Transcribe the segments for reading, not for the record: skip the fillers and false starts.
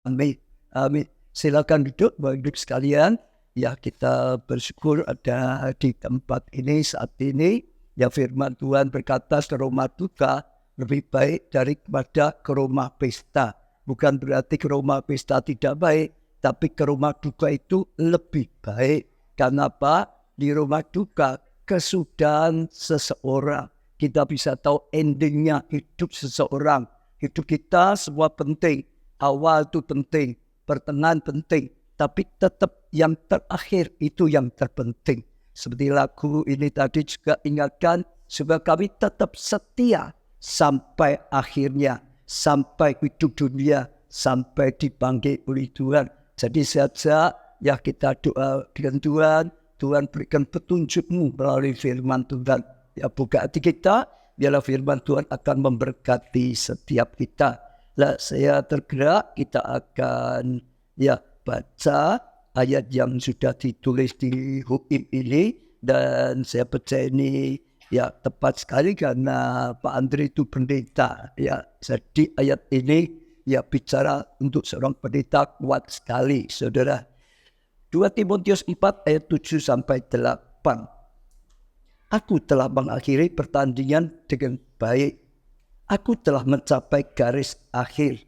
Amin. Amin. Silakan duduk, Bapak Ibu sekalian. Ya, kita bersyukur ada di tempat ini saat ini. Ya, firman Tuhan berkata, ke rumah duka lebih baik daripada ke rumah pesta. Bukan berarti ke rumah pesta tidak baik, tapi ke rumah duka itu lebih baik. Karena apa? Di rumah duka kesudahan seseorang. Kita bisa tahu endingnya hidup seseorang. Hidup kita semua penting. Awal itu penting, pertengahan penting, tapi tetap yang terakhir itu yang terpenting. Seperti lagu ini tadi juga ingatkan, supaya kami tetap setia sampai akhirnya, sampai hidup dunia, sampai dipanggil oleh Tuhan. Jadi saja ya kita doa dengan Tuhan, Tuhan berikan petunjukmu melalui firman Tuhan. Ya, buka hati kita, biarlah firman Tuhan akan memberkati setiap kita. Lah, saya tergerak, kita akan baca ayat yang sudah ditulis di HUIM ini, dan saya percaya ini tepat sekali karena Pak Andri itu pendeta. Ya, jadi ayat ini bicara untuk seorang pendeta kuat sekali, saudara. 2 Timotius 4 ayat 7 sampai 8. Aku telah mengakhiri pertandingan dengan baik. Aku telah mencapai garis akhir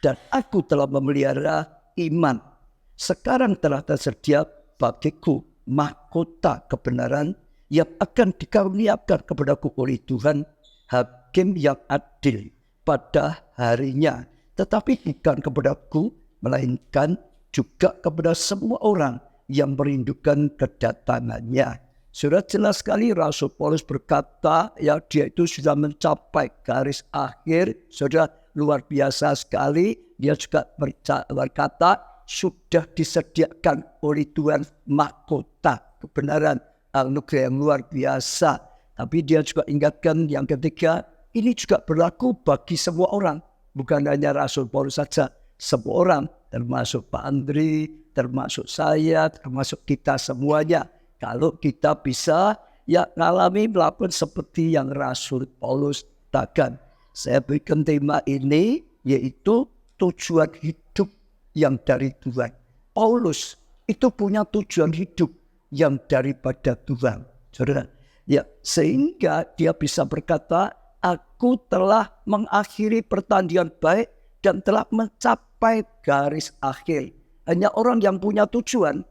dan aku telah memelihara iman. Sekarang telah tersedia bagiku mahkota kebenaran yang akan dikaruniakan kepadaku oleh Tuhan, hakim yang adil pada harinya. Tetapi bukan kepadaku, melainkan juga kepada semua orang yang merindukan kedatangannya. Sudah jelas sekali Rasul Paulus berkata, dia itu sudah mencapai garis akhir. Sudah luar biasa sekali. Dia juga berkata, sudah disediakan oleh Tuhan mahkota kebenaran, anugerah yang luar biasa. Tapi dia juga ingatkan yang ketiga, ini juga berlaku bagi semua orang. Bukan hanya Rasul Paulus saja, semua orang, termasuk Pak Andri, termasuk saya, termasuk kita semuanya. Kalau kita bisa ngalami melakukan seperti yang Rasul Paulus katakan. Saya berikan tema ini yaitu tujuan hidup yang dari Tuhan. Paulus itu punya tujuan hidup yang daripada Tuhan. Saudara, sehingga dia bisa berkata, aku telah mengakhiri pertandingan baik dan telah mencapai garis akhir. Hanya orang yang punya tujuan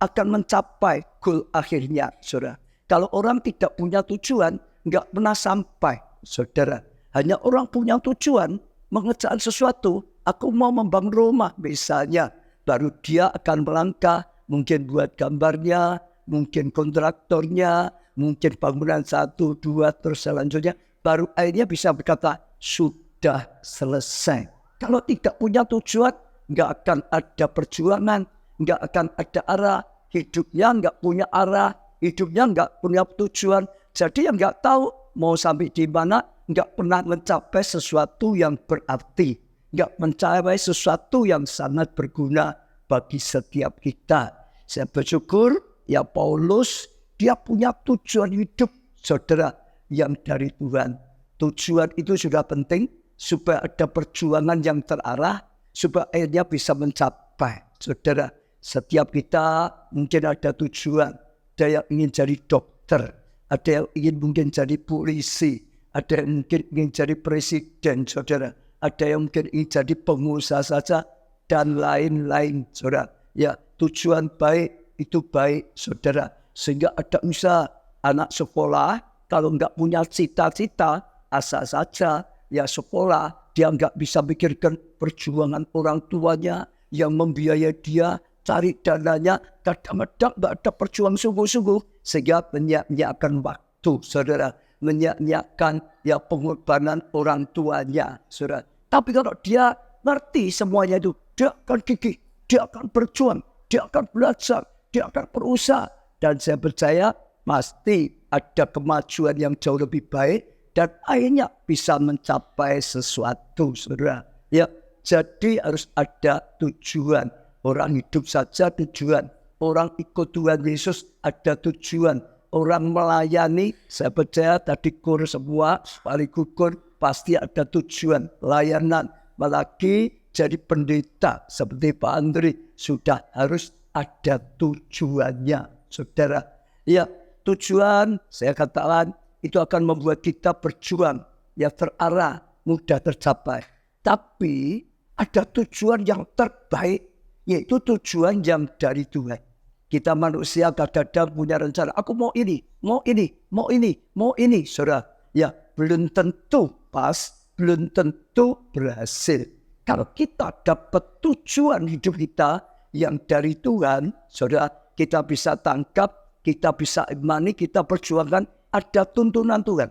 akan mencapai goal akhirnya, saudara. Kalau orang tidak punya tujuan, nggak pernah sampai, saudara. Hanya orang punya tujuan, mengerjakan sesuatu. Aku mau membangun rumah, misalnya. Baru dia akan melangkah, mungkin buat gambarnya, mungkin kontraktornya, mungkin bangunan 1, 2, terus selanjutnya. Baru akhirnya bisa berkata, sudah selesai. Kalau tidak punya tujuan, nggak akan ada perjuangan, nggak akan ada arah, hidupnya nggak punya arah, hidupnya nggak punya tujuan. Jadi yang nggak tahu mau sampai di mana, nggak pernah mencapai sesuatu yang berarti, nggak mencapai sesuatu yang sangat berguna bagi setiap kita. Saya bersyukur Paulus dia punya tujuan hidup, saudara, yang dari Tuhan. Tujuan itu sudah penting supaya ada perjuangan yang terarah, supaya akhirnya bisa mencapai, saudara. Setiap kita mungkin ada tujuan. Ada yang ingin jadi dokter, ada yang ingin mungkin jadi polisi, ada yang mungkin ingin jadi presiden, saudara. Ada yang mungkin ingin jadi pengusaha saja, dan lain-lain, saudara. Tujuan baik itu baik, saudara. Sehingga ada usaha anak sekolah, kalau nggak punya cita-cita, asal saja sekolah, dia nggak bisa pikirkan perjuangan orang tuanya yang membiayai dia, cari dananya, kadang-kadang nggak ada perjuangan sungguh-sungguh, sehingga menyiapkan waktu, saudara, menyiapkan pengorbanan orang tuanya, saudara. Tapi kalau dia ngerti semuanya itu, dia akan gigih, dia akan berjuang, dia akan belajar, dia akan berusaha, dan saya percaya pasti ada kemajuan yang jauh lebih baik, dan akhirnya bisa mencapai sesuatu, saudara. Jadi harus ada tujuan. Orang hidup saja tujuan. Orang ikut Tuhan Yesus ada tujuan. Orang melayani, saya percaya tadi kur semua, paling gugur, pasti ada tujuan. Layanan, apalagi jadi pendeta seperti Pak Andri sudah harus ada tujuannya, saudara. Ya, tujuan saya katakan itu akan membuat kita berjuang yang terarah, mudah tercapai. Tapi ada tujuan yang terbaik, yaitu tujuan yang dari Tuhan. Kita manusia kadang-kadang punya rencana, aku mau ini, mau ini, mau ini, mau ini, saudara. Ya, belum tentu pas, belum tentu berhasil. Kalau kita dapat tujuan hidup kita yang dari Tuhan, saudara, kita bisa tangkap, kita bisa imani, kita perjuangkan, ada tuntunan Tuhan,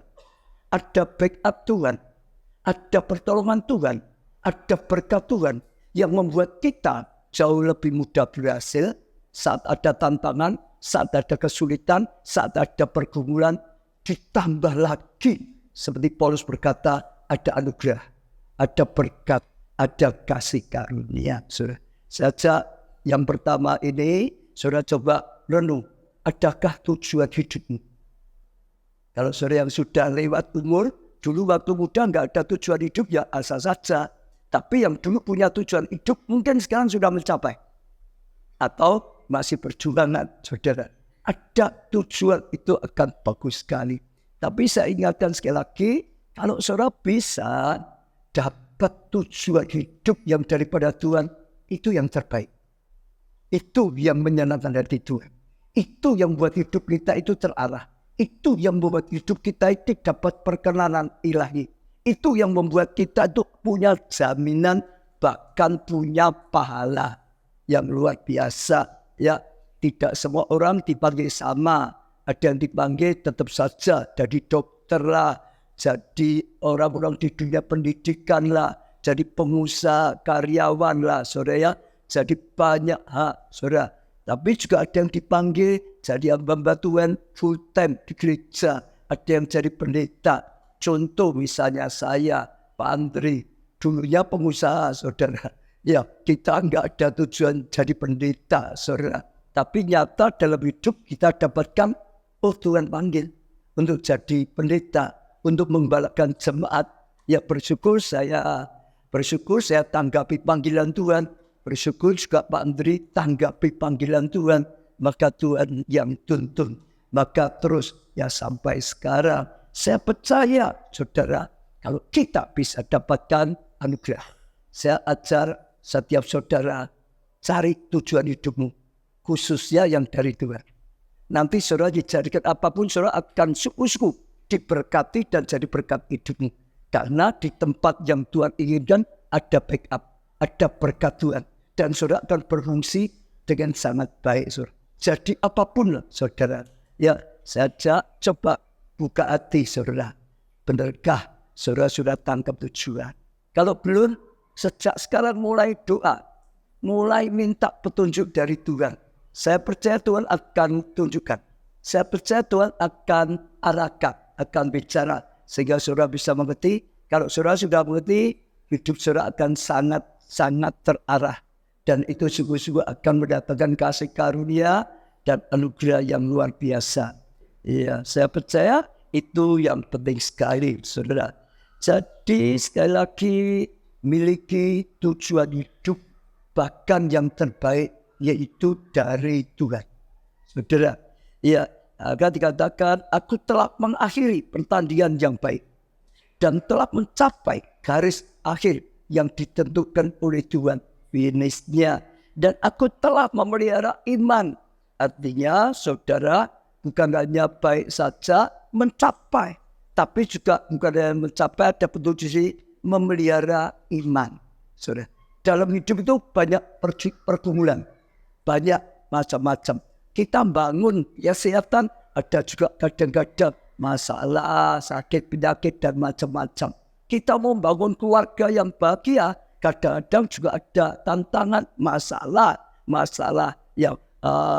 ada backup Tuhan, ada pertolongan Tuhan, ada berkat Tuhan yang membuat kita jauh lebih mudah berhasil saat ada tantangan, saat ada kesulitan, saat ada pergumulan, ditambah lagi seperti Paulus berkata, ada anugerah, ada berkat, ada kasih karunia. Saudara, sejak yang pertama ini, saudara coba renung, adakah tujuan hidupmu? Kalau saudara yang sudah lewat umur, dulu waktu muda nggak ada tujuan hidup, ya asal saja. Tapi yang dulu punya tujuan hidup, mungkin sekarang sudah mencapai. Atau masih perjuangan, saudara. Ada tujuan itu akan bagus sekali. Tapi saya ingatkan sekali lagi, kalau saudara bisa dapat tujuan hidup yang daripada Tuhan, itu yang terbaik. Itu yang menyenangkan hati Tuhan. Itu yang membuat hidup kita itu terarah. Itu yang membuat hidup kita itu dapat perkenanan ilahi. Itu yang membuat kita itu punya jaminan, bahkan punya pahala yang luar biasa. Ya, tidak semua orang dipanggil sama. Ada yang dipanggil tetap saja jadi dokter lah, jadi orang-orang di dunia pendidikan lah, jadi pengusaha, karyawan lah, saudara ya. Jadi banyak hak, saudara. Tapi juga ada yang dipanggil jadi hamba Tuhan full time di gereja. Ada yang jadi pendeta. Contoh misalnya saya, Pak Andri, dulunya pengusaha, saudara. Ya, kita enggak ada tujuan jadi pendeta, saudara. Tapi nyata dalam hidup kita dapatkan, oh Tuhan panggil untuk jadi pendeta, untuk mengembalakan jemaat. Ya bersyukur saya tanggapi panggilan Tuhan. Bersyukur juga Pak Andri tanggapi panggilan Tuhan. Maka Tuhan yang tuntun. Maka terus ya sampai sekarang. Saya percaya saudara, kalau kita bisa dapatkan anugerah. Saya ajar setiap saudara, cari tujuan hidupmu. Khususnya yang dari Tuhan. Nanti saudara dijadikan apapun, saudara akan suku-suku diberkati dan jadi berkat hidupmu. Karena di tempat yang Tuhan inginkan ada backup, ada berkat Tuhan. Dan saudara akan berfungsi dengan sangat baik, saudara. Jadi apapun saudara. Ya, saya coba buka hati saudara. Benarkah saudara sudah tangkap tujuan? Kalau belum, sejak sekarang mulai doa. Mulai minta petunjuk dari Tuhan. Saya percaya Tuhan akan tunjukkan. Saya percaya Tuhan akan arahkan, akan bicara. Sehingga saudara bisa mengerti. Kalau saudara sudah mengerti, hidup saudara akan sangat terarah. Dan itu sungguh-sungguh akan mendatangkan kasih karunia dan anugerah yang luar biasa. Ya, saya percaya itu yang penting sekali, saudara. Jadi sekali lagi miliki tujuan hidup bahkan yang terbaik yaitu dari Tuhan. Saudara, ya, akan dikatakan aku telah mengakhiri pertandingan yang baik dan telah mencapai garis akhir yang ditentukan oleh Tuhan. Finishnya, dan aku telah memelihara iman. Artinya saudara bukan hanya baik saja mencapai, tapi juga bukan hanya mencapai, ada petunjuk memelihara iman. Saudara, dalam hidup itu banyak pergumulan, banyak macam-macam. Kita bangun ya kesehatan, ada juga kadang-kadang masalah, sakit, penyakit dan macam-macam. Kita mau membangun keluarga yang bahagia, kadang-kadang juga ada tantangan, masalah yang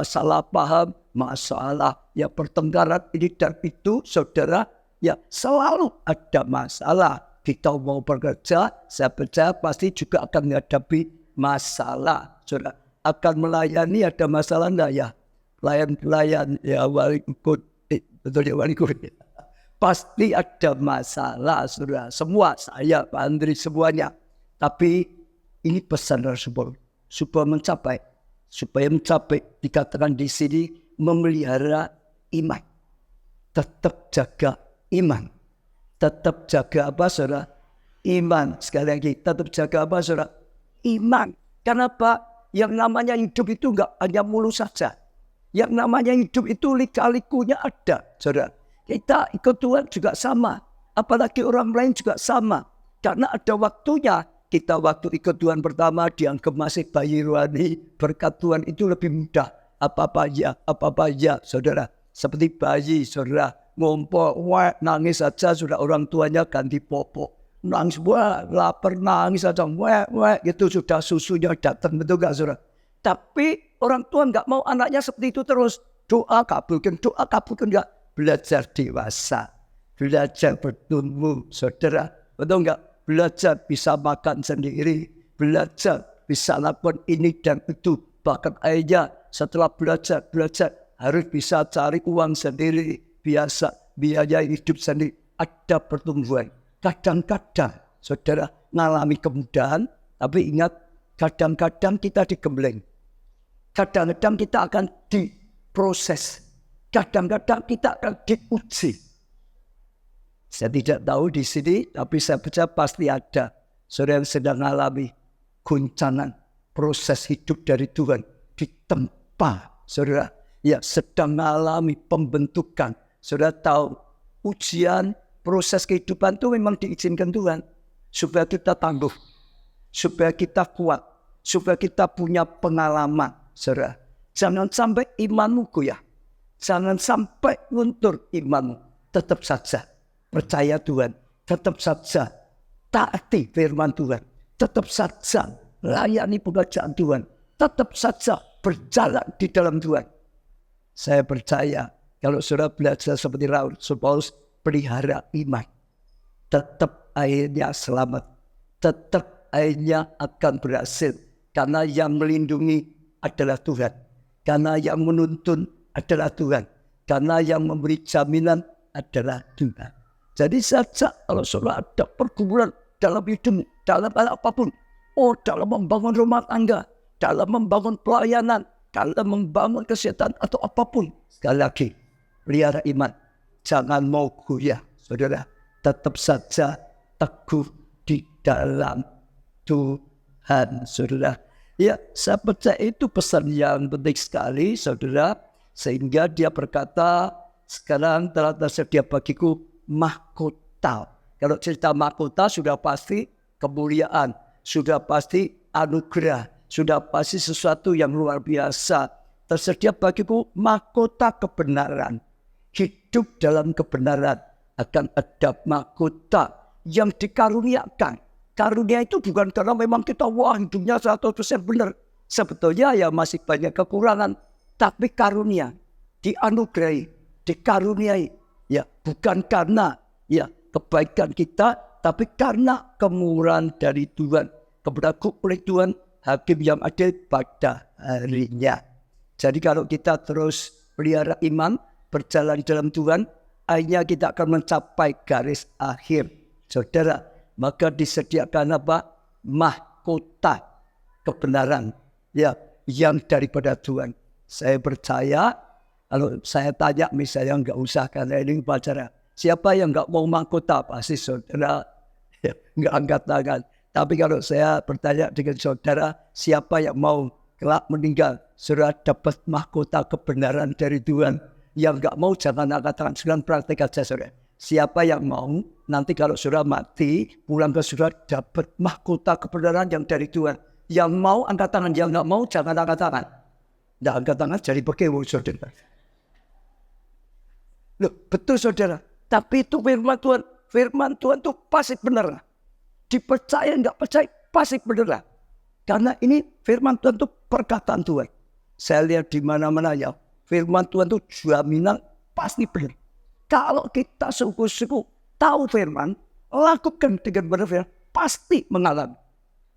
salah paham, masalah yang pertengkaran ini dan itu, saudara, ya selalu ada masalah. Kita mau bekerja, saya percaya pasti juga akan menghadapi masalah. Saudara, akan melayani ada masalah enggak ya? Pelayan ya wali kudus, betul ya wali kudus. Pasti ada masalah, saudara. Semua, saya, Pak Andri, semuanya. Tapi Ini pesan Rasul supaya mencapai dikatakan di sini memelihara iman. Tetap jaga iman. Tetap jaga apa saudara? Iman. Sekali lagi, tetap jaga apa saudara? Iman. Kenapa? Yang namanya hidup itu enggak hanya mulus saja. Yang namanya hidup itu lika-likunya ada, saudara. Kita ikut Tuhan juga sama. Apalagi orang lain juga sama. Karena ada waktunya. Kita waktu ikut Tuhan pertama dianggap masih bayi rohani. Berkat Tuhan itu lebih mudah. Apa-apa aja, saudara. Seperti bayi, saudara. Ngompol, nangis saja, sudah orang tuanya ganti popok. Nangis, lapar, nangis saja, gitu sudah susunya datang, betul gak, saudara? Tapi orang tua nggak mau anaknya seperti itu terus. Doa kabulkan nggak. Belajar dewasa. Belajar bertumbuh, saudara. Betul nggak? Belajar bisa makan sendiri. Belajar bisa lakukan ini dan itu. Bahkan ayahnya setelah belajar harus bisa cari uang sendiri. Biasa, biaya hidup sendiri. Ada pertumbuhan. Kadang-kadang, saudara, mengalami kemudahan. Tapi ingat, kadang-kadang kita digembleng. Kadang-kadang kita akan diproses. Kadang-kadang kita akan diuji. Saya tidak tahu di sini, tapi saya percaya pasti ada. Saudara yang sedang mengalami guncangan proses hidup dari Tuhan. Ditempa, saudara. Ya, sedang mengalami pembentukan. Saudara tahu, ujian, proses kehidupan itu memang diizinkan Tuhan. Supaya kita tangguh. Supaya kita kuat. Supaya kita punya pengalaman. Saudara, jangan sampai imanmu goyah. Jangan sampai luntur imanmu. Tetap saja percaya Tuhan. Tetap saja taati firman Tuhan. Tetap saja layani pekerjaan Tuhan. Tetap saja berjalan di dalam Tuhan. Saya percaya kalau saudara belajar seperti Rasul Paulus, pelihara iman. Tetap akhirnya selamat. Tetap akhirnya akan berhasil. Karena yang melindungi adalah Tuhan. Karena yang menuntun adalah Tuhan. Karena yang memberi jaminan adalah Tuhan. Jadi saja kalau saudara ada pergumulan dalam hidup, dalam hal apapun. Dalam membangun rumah tangga, dalam membangun pelayanan, dalam membangun kesehatan atau apapun. Sekali lagi, pelihara iman. Jangan mau goyah, saudara. Tetap saja teguh di dalam Tuhan, saudara. Ya, saya percaya itu pesan yang penting sekali, saudara. Sehingga dia berkata, sekarang telah tersedia bagiku mahkota. Kalau cerita mahkota sudah pasti kemuliaan, sudah pasti anugerah, sudah pasti sesuatu yang luar biasa. Tersedia bagiku mahkota kebenaran. Hidup dalam kebenaran akan ada mahkota yang dikaruniakan. Karunia itu bukan karena memang kita hidupnya 100% benar. Sebetulnya ya masih banyak kekurangan. Tapi karunia dianugerahi, dikaruniai. Ya, bukan karena ya kebaikan kita, tapi karena kemurahan dari Tuhan. Keberlaku oleh Tuhan, hakim yang adil pada harinya. Jadi kalau kita terus pelihara iman, berjalan dalam Tuhan, akhirnya kita akan mencapai garis akhir. Saudara, maka disediakan apa? Mahkota kebenaran ya yang daripada Tuhan. Saya percaya kalau saya tanya misalnya nggak usah karena ini upacara. Siapa yang nggak mau mahkota? Pasti saudara ya, nggak angkat tangan. Tapi kalau saya bertanya dengan saudara, siapa yang mau kelak meninggal? Saudara dapat mahkota kebenaran dari Tuhan. Yang nggak mau jangan angkat tangan. Sekarang praktek aja saudara. Siapa yang mau nanti kalau saudara mati pulang ke saudara dapat mahkota kebenaran yang dari Tuhan. Yang mau angkat tangan, yang nggak mau jangan angkat tangan. Nggak angkat tangan jadi pekewo saudara. Loh, betul saudara. Tapi itu firman Tuhan. Firman Tuhan itu pasti benar. Dipercaya nggak percaya pasti benar. Karena ini firman Tuhan itu perkataan Tuhan. Saya lihat di mana-mana ya. Firman Tuhan itu jaminan pasti benar. Kalau kita sungguh-sungguh tahu firman, lakukan dengan benar firman, pasti mengalami.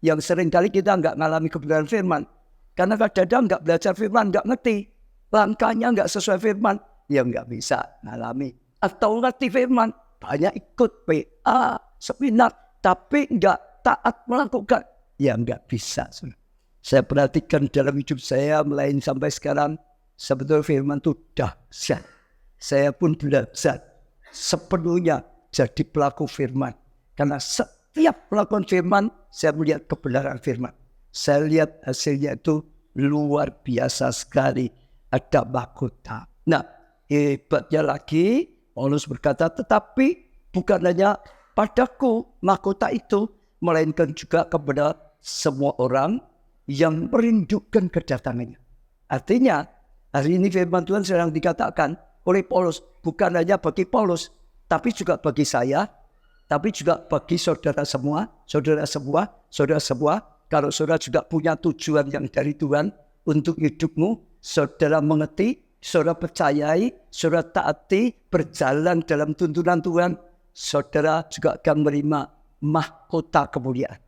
Yang seringkali kita nggak mengalami kebenaran firman. Karena kadang-kadang nggak belajar firman, nggak ngerti. Langkahnya nggak sesuai firman, ya nggak bisa mengalami. Atau ngerti firman, banyak ikut PA, seminar, tapi nggak taat melakukan. Ya nggak bisa. Saya perhatikan dalam hidup saya mulai sampai sekarang, sebetulnya firman itu dahsyat. Saya pun belajar sepenuhnya jadi pelaku firman. Karena setiap melakukan firman, saya melihat kebenaran firman. Saya lihat hasilnya itu luar biasa sekali. Ada mahkota. Nah, hebatnya lagi, Paulus berkata, tetapi bukan hanya padaku mahkota itu, melainkan juga kepada semua orang yang merindukan kedatangannya. Artinya, hari ini firman Tuhan sedang dikatakan oleh Paulus, bukan hanya bagi Paulus, tapi juga bagi saya, tapi juga bagi saudara semua, kalau saudara juga punya tujuan yang dari Tuhan untuk hidupmu, saudara mengerti, saudara percayai, saudara taati, berjalan dalam tuntunan Tuhan, saudara juga akan menerima mahkota kemuliaan.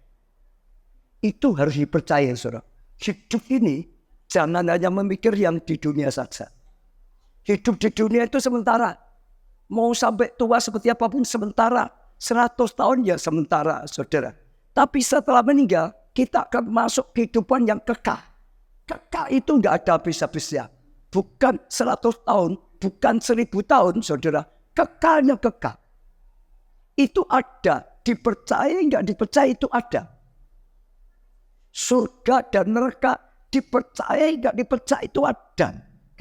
Itu harus dipercaya, saudara. Hidup ini jangan hanya memikir yang di dunia saja. Hidup di dunia itu sementara. Mau sampai tua seperti apapun sementara. 100 tahun ya sementara, saudara. Tapi setelah meninggal, kita akan masuk kehidupan yang kekal. Kekal itu enggak ada habis-habisnya. Bukan 100 tahun, bukan 1000 tahun, saudara. Kekalnya kekal. Itu ada. Dipercaya enggak dipercaya itu ada. Surga dan neraka dipercaya enggak dipercaya itu ada.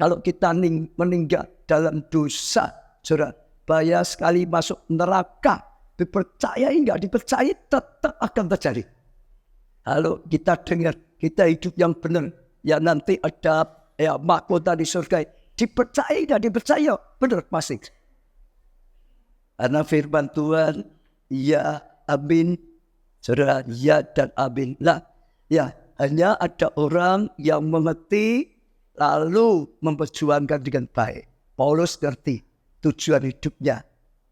Kalau kita meninggal dalam dosa, saudara, bahaya sekali masuk neraka. Dipercaya enggak dipercaya tetap akan terjadi. Kalau kita dengar kita hidup yang benar, ya nanti ada mahkota di surga. Dipercaya enggak dipercaya, benar pasti. Karena firman Tuhan, ya amin, saudara, ya dan amin. Lah, ya hanya ada orang yang mengerti lalu memperjuangkan dengan baik. Paulus ngerti tujuan hidupnya.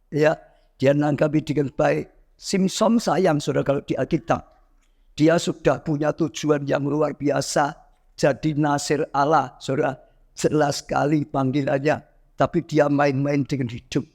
Ya, dia nanggapi dengan baik. Simpson sayang, saudara, kalau di Alkitab. Dia sudah punya tujuan yang luar biasa. Jadi nasir Allah, saudara. Jelas sekali panggilannya. Tapi dia main-main dengan hidup.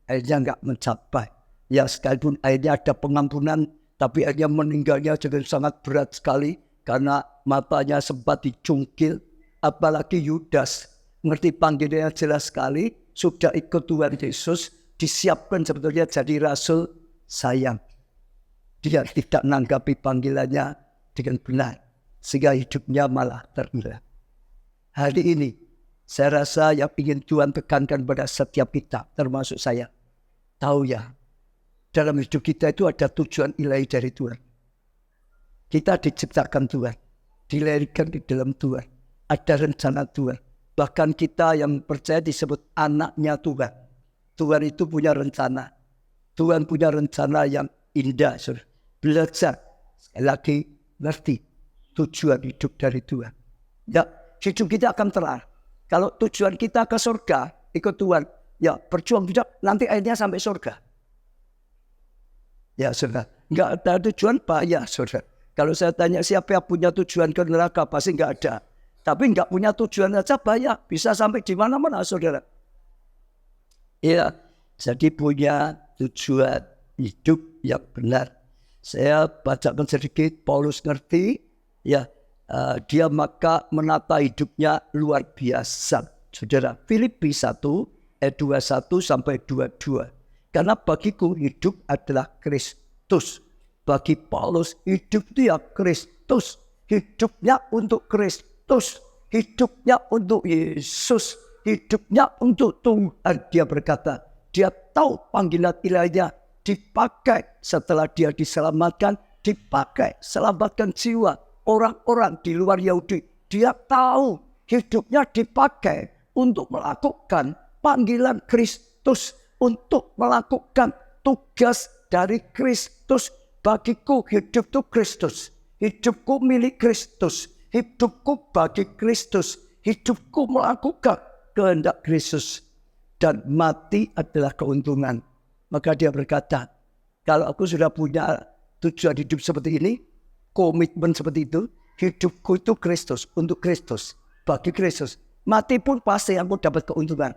Akhirnya enggak mencapai. Ya sekalipun akhirnya ada pengampunan. Tapi akhirnya meninggalnya dengan sangat berat sekali. Karena matanya sempat dicungkil. Apalagi Yudas. Ngerti panggilannya jelas sekali. Sudah ikut Tuhan Yesus. Disiapkan sebetulnya jadi rasul, sayang. Dia tidak menanggapi panggilannya dengan benar. Sehingga hidupnya malah terhilang. Hari ini, saya rasa yang ingin Tuhan tekankan pada setiap kita, termasuk saya. Tahu ya, dalam hidup kita itu ada tujuan ilahi dari Tuhan. Kita diciptakan Tuhan. Dilahirkan di dalam Tuhan. Ada rencana Tuhan. Bahkan kita yang percaya disebut anaknya Tuhan. Tuhan itu punya rencana. Tuhan punya rencana yang indah. Saudara. Belajar. Sekali lagi, ngerti tujuan hidup dari Tuhan. Ya, hidup kita akan terang. Kalau tujuan kita ke surga, ikut Tuhan. Ya, berjuang hidup, nanti akhirnya sampai surga. Ya, saudara. Enggak ada tujuan, bahaya, saudara. Kalau saya tanya siapa yang punya tujuan ke neraka, pasti enggak ada. Tapi enggak punya tujuan saja bahaya. Bisa sampai di mana-mana, saudara. Ya, jadi punya tujuan hidup yang benar. Saya bacakan sedikit, Paulus ngerti, ya, dia maka menata hidupnya luar biasa. Saudara, Filipi 1, ayat 21 sampai 22. Karena bagiku hidup adalah Kristus. Bagi Paulus, hidup itu ya Kristus. Hidupnya untuk Kristus. Hidupnya untuk Yesus. Hidupnya untuk Tuhan. Dia berkata, dia tahu panggilan ilahinya dipakai setelah dia diselamatkan, dipakai selamatkan jiwa orang-orang di luar Yahudi. Dia tahu hidupnya dipakai untuk melakukan panggilan Kristus, untuk melakukan tugas dari Kristus. Bagiku hidup itu Kristus, hidupku milik Kristus, hidupku bagi Kristus, hidupku melakukan kehendak Kristus, dan mati adalah keuntungan. Maka dia berkata, kalau aku sudah punya tujuan hidup seperti ini, komitmen seperti itu, hidupku itu Kristus, untuk Kristus, bagi Kristus. Mati pun pasti aku dapat keuntungan.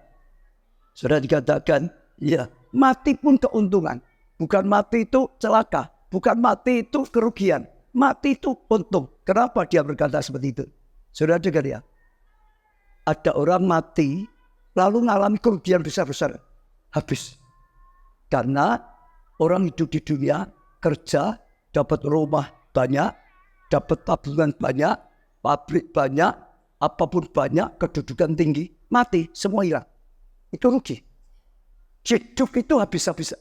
Sudah dikatakan, ya, mati pun keuntungan. Bukan mati itu celaka, bukan mati itu kerugian. mati itu untung. Kenapa dia berkata seperti itu? Saudara dengar ya. Ada orang mati lalu mengalami kerugian besar-besar. Habis. Karena orang hidup di dunia, kerja, dapat rumah banyak, dapat tabungan banyak, pabrik banyak, apapun banyak, kedudukan tinggi, mati, semua hilang. Itu rugi. Hidup itu habis-habisan.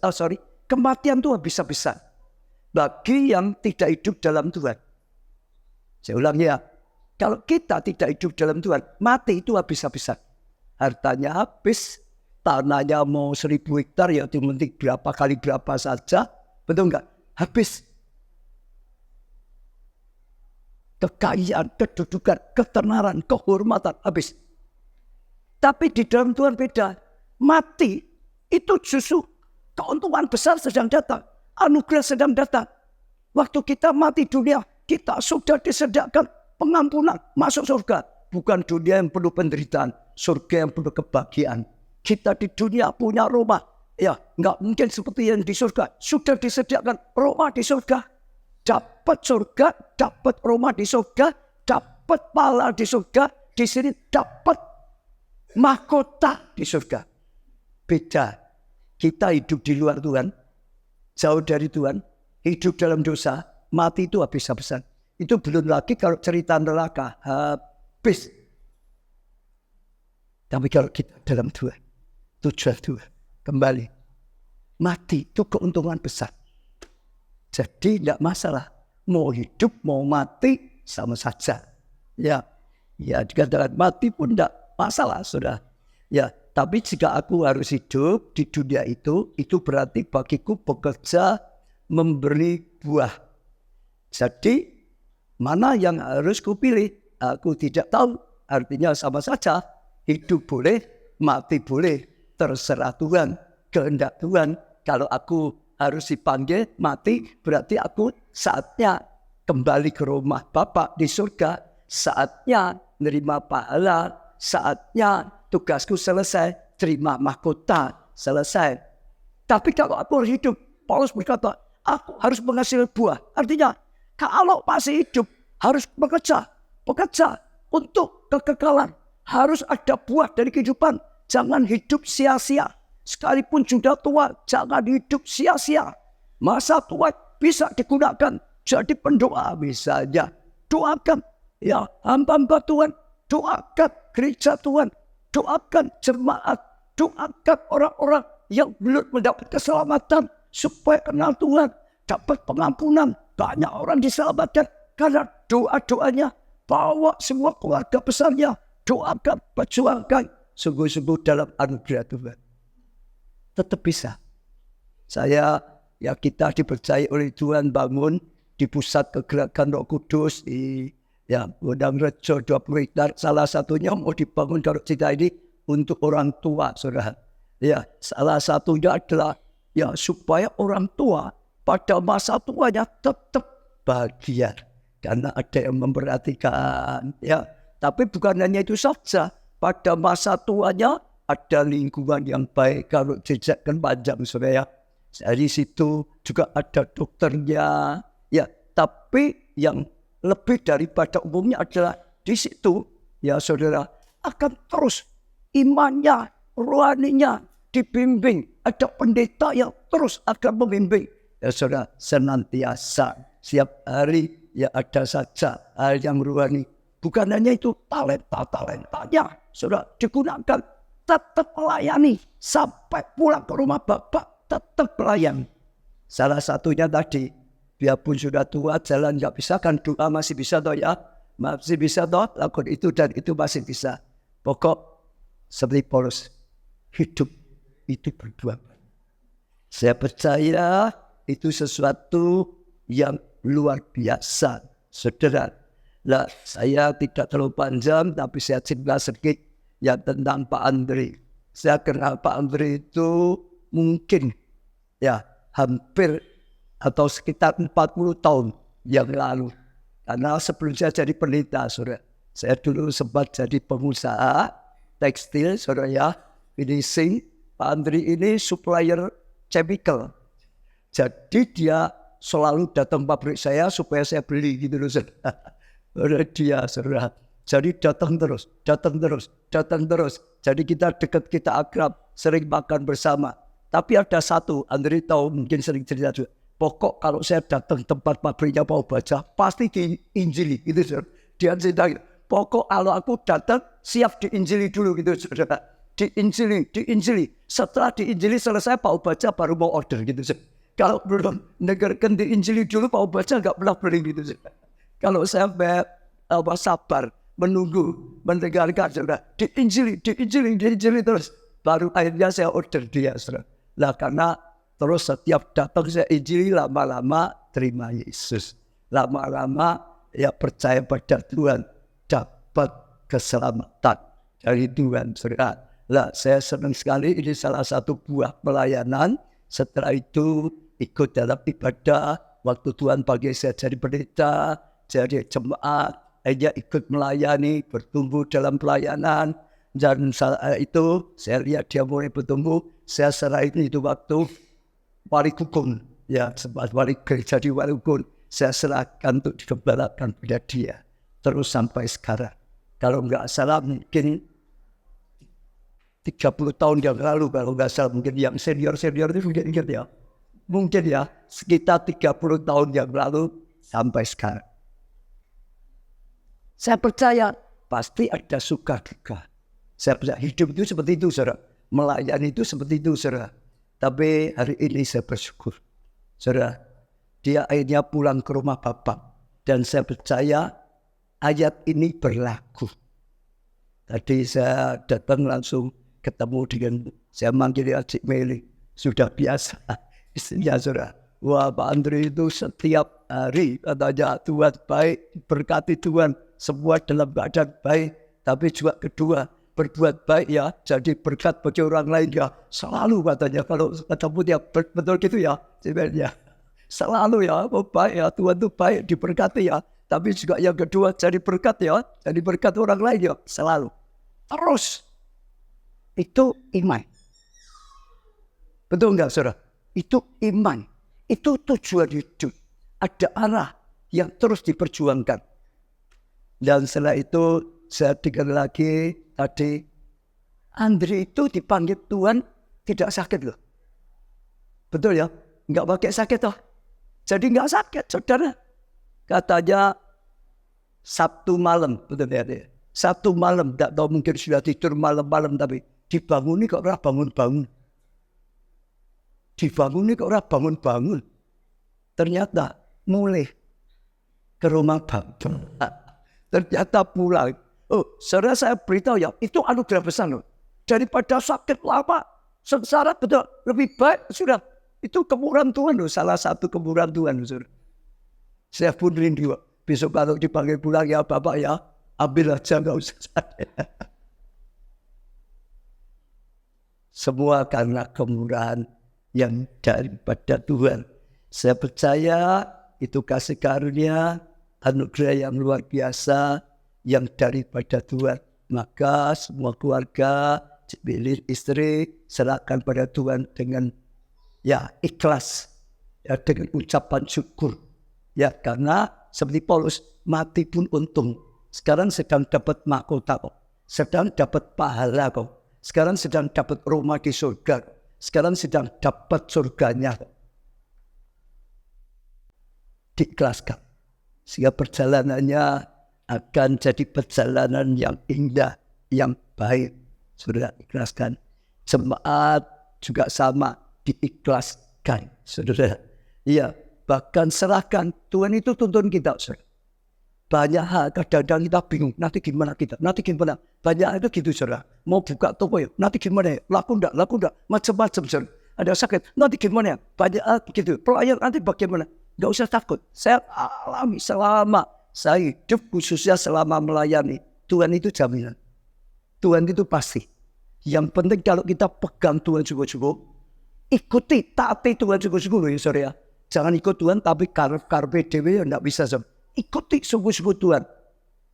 Kematian itu habis-habisan. Bagi yang tidak hidup dalam Tuhan. Saya ulangi ya. Kalau kita tidak hidup dalam Tuhan, mati itu habis-habisan. Hartanya habis, tanahnya mau 1000 hektar, ya dimentik berapa kali berapa saja. Betul enggak? Habis. Kekayaan, kedudukan, ketenaran, kehormatan, habis. Tapi di dalam Tuhan beda. Mati itu justru keuntungan besar sedang datang. Anugerah sedang datang. Waktu kita mati dunia, kita sudah disediakan pengampunan masuk surga. Bukan dunia yang penuh penderitaan, surga yang penuh kebahagiaan. Kita di dunia punya rumah. Ya, nggak mungkin seperti yang di surga. Sudah disediakan rumah di surga. Dapat surga, dapat rumah di surga, dapat pahala di surga. Di sini dapat mahkota di surga. Beda. Kita hidup di luar Tuhan, jauh dari Tuhan, hidup dalam dosa, mati itu habis-habisan. Itu belum lagi kalau cerita neraka, habis. Tapi kalau kita dalam Tuhan, tujuan Tuhan, kembali. Mati itu keuntungan besar. Jadi tidak masalah. Mau hidup, mau mati, sama saja. Ya dikatakan mati pun tidak masalah, saudara. Ya, tapi jika aku harus hidup di dunia itu berarti bagiku bekerja memberi buah. Jadi, mana yang harus kupilih? Aku tidak tahu. Artinya sama saja. Hidup boleh, mati boleh. Terserah Tuhan, kehendak Tuhan. Kalau aku harus dipanggil mati, berarti aku saatnya kembali ke rumah Bapa di surga. Saatnya menerima pahala. Saatnya tugasku selesai, terima mahkota, selesai. Tapi kalau aku harus hidup, Paulus berkata, aku harus menghasilkan buah. Artinya, kalau masih hidup, harus bekerja untuk kekekalan. Harus ada buah dari kehidupan. Jangan hidup sia-sia. Sekalipun sudah tua, jangan hidup sia-sia. Masa tua bisa digunakan jadi pendoa misalnya. Doakan ya hamba-hamba Tuhan, doakan gereja Tuhan, doakan jemaat, doakan orang-orang yang belum mendapat keselamatan supaya kenal Tuhan, dapat pengampunan. Banyak orang diselamatkan karena doa-doanya. Bawa semua keluarga besarnya, doakan, perjuangkan, sungguh-sungguh dalam anugerah Tuhan. Tetap bisa. Kita dipercaya oleh Tuhan bangun di pusat kegerakan Roh Kudus di Gondang Rejo 20 hektar. Salah satunya mau dibangun kalau kita ini untuk orang tua, saudara. Ya, salah satunya adalah supaya orang tua pada masa tuanya tetap bahagia karena ada yang memperhatikan. Ya, tapi bukan hanya itu saja. Pada masa tuanya ada lingkungan yang baik kalau jejakkan panjang, saudara. Dari situ juga ada dokternya. Ya, tapi yang lebih daripada umumnya adalah di situ, ya saudara, akan terus imannya, rohaninya dibimbing. Ada pendeta yang terus akan membimbing. Ya saudara, senantiasa setiap hari ya ada saja hal yang rohani. Bukan hanya itu, talentanya saudara digunakan. Tetap melayani sampai pulang ke rumah Bapak, tetap melayani. Salah satunya tadi, biarpun sudah tua jalan nggak bisa kan, doa masih bisa toh ya, masih bisa toh lakukan itu dan itu masih bisa. Pokok seperti Paulus, hidup itu berjuang. Saya percaya itu sesuatu yang luar biasa, saudara. Nah, saya tidak terlalu panjang, tapi saya cerita sedikit yang tentang Pak Andri. Saya kenal Pak Andri itu mungkin hampir atau sekitar 40 tahun yang lalu. Karena sebelum saya jadi pendeta, saudara, saya dulu sempat jadi pengusaha tekstil, saudara ya, finishing. Pak Andri ini supplier chemical. Jadi dia selalu datang pabrik saya supaya saya beli gitu loh. Dia saudara. Jadi datang terus. Jadi kita dekat, kita akrab, sering makan bersama. Tapi ada satu, Andre tahu mungkin sering cerita juga. Pokok kalau saya datang tempat pabriknya Pak Obaja, pasti diinjili gitu saudara. Dia cerita gitu. Pokok kalau aku datang, siap diinjili dulu gitu saudara. Diinjili. Setelah diinjili selesai, Pak Obaja baru mau order gitu saudara. Kalau belum dengarkan diinjili dulu, Pak Obaja nggak pernah beli gitu saudara. Kalau saya sabar, menunggu, mendengarkan saudara. Diinjili terus. Baru akhirnya saya order dia saudara. Lah karena terus setiap datang saya injili, lama-lama terima Yesus. Lama-lama ya percaya pada Tuhan, dapat keselamatan dari Tuhan saudara. Lah saya senang sekali, ini salah satu buah pelayanan. Setelah itu ikut dalam ibadah. Waktu Tuhan panggil saya jadi pendeta, jadi jemaat, akhirnya ikut melayani, bertumbuh dalam pelayanan. Dan itu saya lihat dia mulai bertumbuh. Saya serahin itu waktu Warikukun, ya sempat gereja di Warikukun. Saya serahkan untuk dikembalikan pada dia. Terus sampai sekarang. Kalau nggak salah mungkin 30 tahun yang lalu, kalau nggak salah mungkin yang senior itu mungkin ingat ya. Mungkin ya sekitar 30 tahun yang lalu sampai sekarang. Saya percaya pasti ada suka duka. Saya percaya hidup itu seperti itu saudara. Melayani itu seperti itu saudara. Tapi hari ini saya bersyukur. Saudara, dia akhirnya pulang ke rumah Bapak. Dan saya percaya ayat ini berlaku. Tadi saya datang langsung ketemu dengan, saya manggil dia Cik Meli. Sudah biasa. Istrinya saudara. Wah Pak Andre itu setiap hari katanya Tuhan baik, berkati Tuhan. Semua dalam keadaan baik. Tapi juga kedua, berbuat baik ya, jadi berkat bagi orang lain ya. Selalu katanya, kalau ketemu dia betul gitu ya, sebenarnya. Selalu ya, baik ya, Tuhan itu baik, diberkati ya. Tapi juga yang kedua, jadi berkat ya, jadi berkat orang lain ya, selalu. Terus, itu iman. Betul enggak saudara? Itu iman, itu tujuan hidup. Ada arah yang terus diperjuangkan. Dan setelah itu, saya dengar lagi tadi, Andre itu dipanggil Tuhan tidak sakit loh. Betul ya? Enggak pakai sakit toh. Jadi enggak sakit saudara. Katanya Sabtu malam, betul ya? Sabtu malam, enggak tahu mungkin sudah tidur malam-malam, tapi dibanguni kok orang bangun-bangun. Dibanguni kok orang bangun-bangun. Ternyata mulai ke rumah Bapak. Ternyata pulang. Oh, saudara saya beritahu ya, itu anugerah besar loh. Daripada sakit lama, sengsara betul, lebih baik sudah. Itu kemurahan Tuhan loh, salah satu kemurahan Tuhan. Saudara. Saya pun rindu. Besok kalau dipanggil pulang ya Bapak ya, ambil aja nggak usah sakit. Semua karena kemurahan yang daripada Tuhan. Saya percaya itu kasih karunia, anugerah yang luar biasa yang daripada Tuhan. Maka semua keluarga, milik istri, serahkan pada Tuhan dengan ya ikhlas, ya dengan ucapan syukur. Ya karena seperti Paulus, mati pun untung. Sekarang sedang dapat mahkota kok. Sedang dapat pahala kok. Sekarang sedang dapat rumah di surga. Sekarang sedang dapat surganya kok. Diikhlaskan. Sehingga perjalanannya akan jadi perjalanan yang indah, yang baik. Saudara ikhlaskan. Jemaat juga sama, diikhlaskan. Saudara, iya, bahkan serahkan. Tuhan itu tuntun kita. Saudara. Banyak hal, kadang-kadang kita bingung, nanti gimana kita, nanti gimana. Banyak hal itu gitu, saudara. Mau buka toko ya, nanti gimana ya, laku enggak, macam-macam, saudara. Ada sakit, nanti gimana ya, banyak hal gitu. Pelayan nanti bagaimana, enggak usah takut. Saya alami selama saya hidup, khususnya selama melayani. Tuhan itu jaminan. Tuhan itu pasti. Yang penting kalau kita pegang Tuhan sungguh-sungguh, ikuti, taati Tuhan sungguh-sungguh ya, saudara. Jangan ikut Tuhan, tapi karpe dewe ya enggak bisa, saudara. Ikuti sungguh-sungguh Tuhan.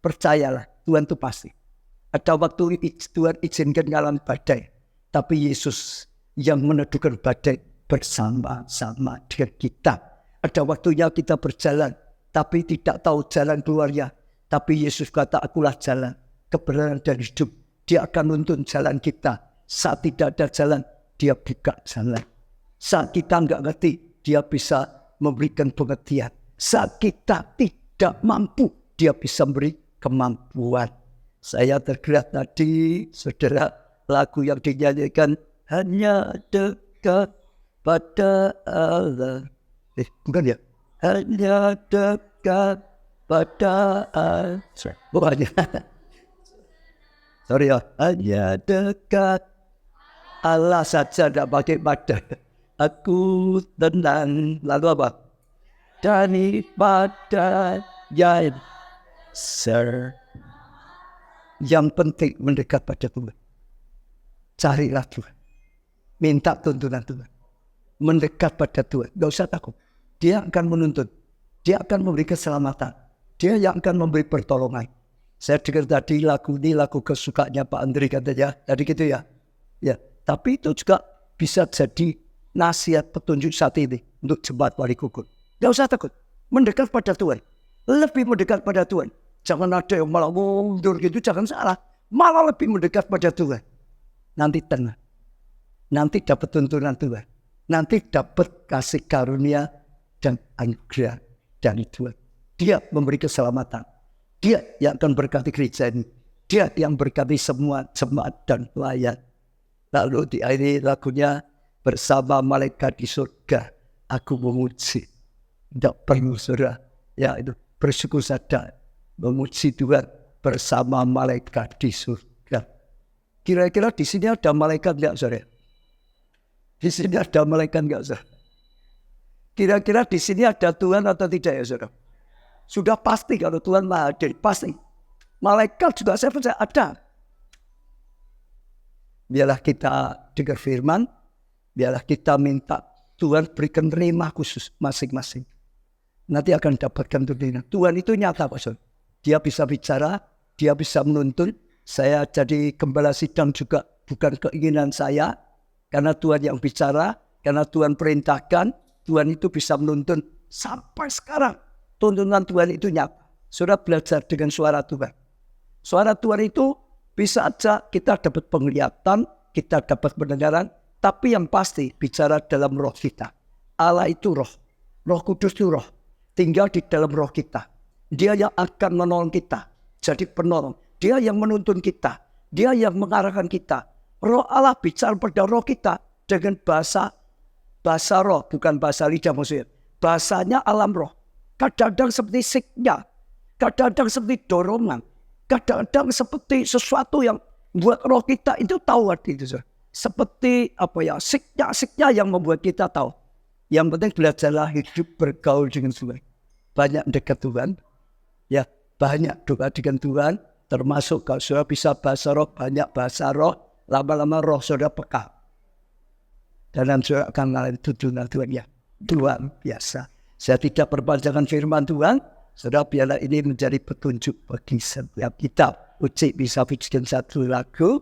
Percayalah, Tuhan itu pasti. Ada waktu Tuhan izinkan ngalam badai. Tapi Yesus yang meneduhkan badai bersama-sama dengan kita. Ada waktunya kita berjalan, tapi tidak tahu jalan keluarnya. Tapi Yesus kata, akulah jalan, kebenaran dan hidup. Dia akan nuntun jalan kita. Saat tidak ada jalan, dia buka jalan. Saat kita nggak ngerti, dia bisa memberikan pengertian. Saat kita tidak mampu, dia bisa beri kemampuan. Saya tergerak tadi, saudara, lagu yang dinyanyikan, hanya dekat pada Allah. Bukan ya? Hanya dekat pada Allah. Bukan ya? Sorry ya. Hanya dekat Allah saja, tidak pakai pada. Aku tenang. Lalu apa? Daripada yang yang penting mendekat pada Tuhan. Carilah Tuhan. Minta tuntunan Tuhan. Mendekat pada Tuhan. Gak usah takut. Dia akan menuntun. Dia akan memberi keselamatan. Dia yang akan memberi pertolongan. Saya dengar tadi lagu ini, lagu kesukaannya Pak Andri katanya. Tadi gitu ya. Ya. Tapi itu juga bisa jadi nasihat petunjuk saat ini. Untuk jemaat Wali Kukur. Gak usah takut. Mendekat pada Tuhan. Lebih mendekat pada Tuhan. Jangan ada yang malah mundur gitu. Jangan salah. Malah lebih mendekat pada Tuhan. Nanti tenang. Nanti dapat tuntunan Tuhan. Nanti dapat kasih karunia dan anugerah dari Tuhan. Dia memberi keselamatan. Dia yang akan berkati gereja ini. Dia yang berkati semua jemaat dan pelayan. Lalu diakhiri lagunya, bersama malaikat di surga aku memuji. Tidak perlu saudara. Ya itu bersyukur saja. Memuji Tuhan bersama malaikat di surga. Kira-kira di sini ada malaikat enggak saudara? Di sini ada malaikat enggak saudara? Kira-kira di sini ada Tuhan atau tidak ya saudara? Sudah pasti kalau Tuhan Maha hadir, pasti. Malaikat juga saya percaya ada. Biarlah kita dengar firman, biarlah kita minta Tuhan berikan rema khusus masing-masing. Nanti akan dapatkan tuntunan. Tuhan itu nyata Pak saudara. Dia bisa bicara, dia bisa menuntun. Saya jadi gembala sidang juga bukan keinginan saya. Karena Tuhan yang bicara, karena Tuhan perintahkan, Tuhan itu bisa menuntun. Sampai sekarang, tuntunan Tuhan itu nyata. Saudara belajar dengan suara Tuhan. Suara Tuhan itu bisa aja kita dapat penglihatan, kita dapat pendengaran, tapi yang pasti bicara dalam roh kita. Allah itu roh. Roh Kudus itu roh. Tinggal di dalam roh kita. Dia yang akan menolong kita. Jadi penolong. Dia yang menuntun kita. Dia yang mengarahkan kita. Roh Allah bicara pada roh kita dengan bahasa roh, bukan bahasa lidah maksudnya. Bahasanya alam roh. Kadang-kadang seperti siknya. Kadang-kadang seperti dorongan. Kadang-kadang seperti sesuatu yang buat roh kita itu tahu arti itu. Seperti apa ya, siknya yang membuat kita tahu. Yang penting belajarlah hidup bergaul dengan Tuhan. Banyak dekat Tuhan. Ya, banyak doa dengan Tuhan. Termasuk kalau saudara bisa bahasa roh, banyak bahasa roh. Lama-lama roh saudara peka. Dan saudara akan mengalami tuntunan Tuhan ya. Luar biasa. Saya tidak perpanjangkan firman Tuhan. Saudara biarlah ini menjadi petunjuk bagi setiap kita. Ucik bisa bikin satu lagu.